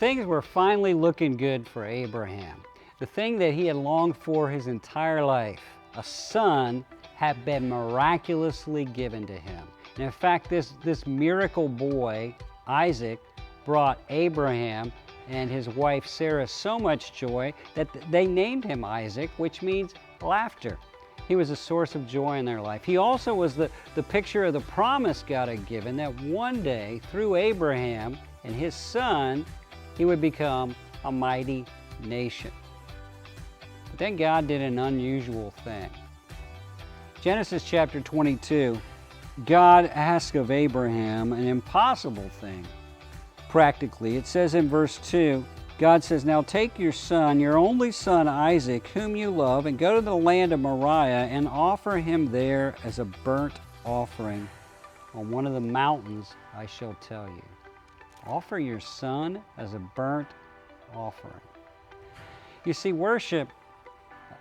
things were finally looking good for Abraham. The thing that he had longed for his entire life, a son, had been miraculously given to him. And in fact, this miracle boy, Isaac, brought Abraham and his wife Sarah so much joy that they named him Isaac, which means laughter. He was a source of joy in their life. He also was the picture of the promise God had given that one day, through Abraham and his son, he would become a mighty nation. But then God did an unusual thing. Genesis chapter 22, God asked of Abraham an impossible thing. Practically, it says in verse 2, God says, "Now take your son, your only son Isaac, whom you love, and go to the land of Moriah and offer him there as a burnt offering on one of the mountains I shall tell you." Offer your son as a burnt offering. You see, worship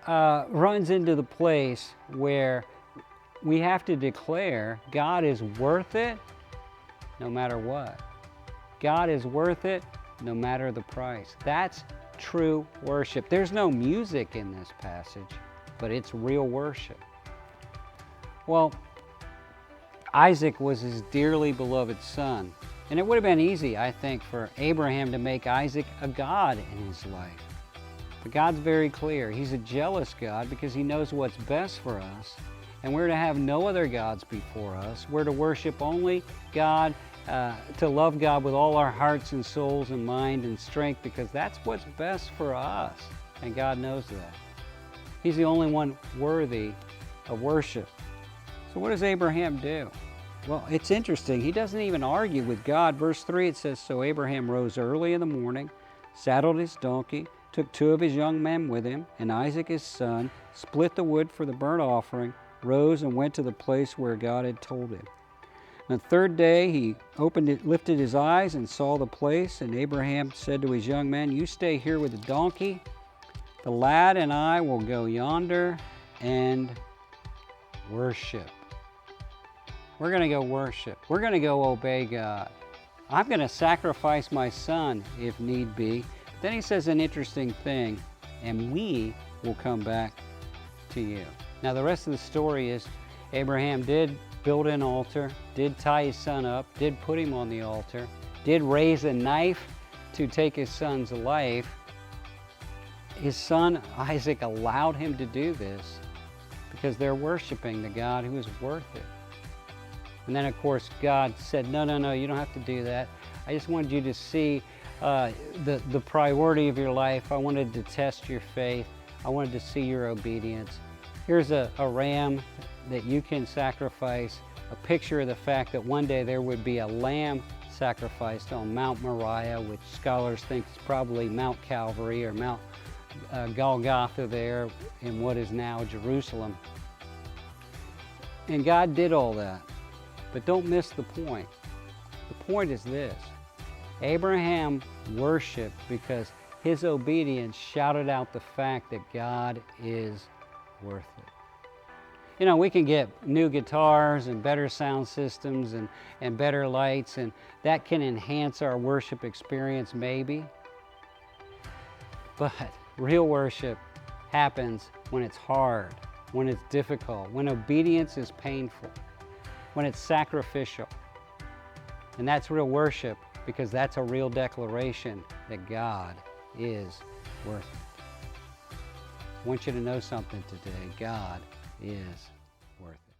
runs into the place where we have to declare God is worth it no matter what. God is worth it no matter the price. That's true worship. There's no music in this passage, but it's real worship. Well, Isaac was his dearly beloved son, and it would have been easy, I think, for Abraham to make Isaac a god in his life. But God's very clear. He's a jealous God because he knows what's best for us, and we're to have no other gods before us. We're to worship only God, to love God with all our hearts and souls and mind and strength, because that's what's best for us, and God knows that. He's the only one worthy of worship. So what does Abraham do? Well, it's interesting. He doesn't even argue with God. Verse 3, it says, "So Abraham rose early in the morning, saddled his donkey, took 2 of his young men with him, and Isaac his son, split the wood for the burnt offering, rose and went to the place where God had told him. On the 3rd day he lifted his eyes and saw the place, and Abraham said to his young men, 'You stay here with the donkey. The lad and I will go yonder and worship.'" We're going to go worship. We're going to go obey God. I'm going to sacrifice my son if need be. Then he says an interesting thing, "And we will come back to you." Now the rest of the story is Abraham did build an altar, did tie his son up, did put him on the altar, did raise a knife to take his son's life. His son Isaac allowed him to do this because they're worshiping the God who is worth it. And then of course God said, no, you don't have to do that. I just wanted you to see the priority of your life. I wanted to test your faith. I wanted to see your obedience. Here's a ram that you can sacrifice, a picture of the fact that one day there would be a lamb sacrificed on Mount Moriah, which scholars think is probably Mount Calvary or Mount Golgotha there in what is now Jerusalem. And God did all that. But don't miss the point. The point is this: Abraham worshiped because his obedience shouted out the fact that God is worth it. You know, we can get new guitars and better sound systems and better lights, and that can enhance our worship experience maybe. But real worship happens when it's hard, when it's difficult, when obedience is painful, when it's sacrificial. And that's real worship, because that's a real declaration that God is worth it. I want you to know something today. God is worth it.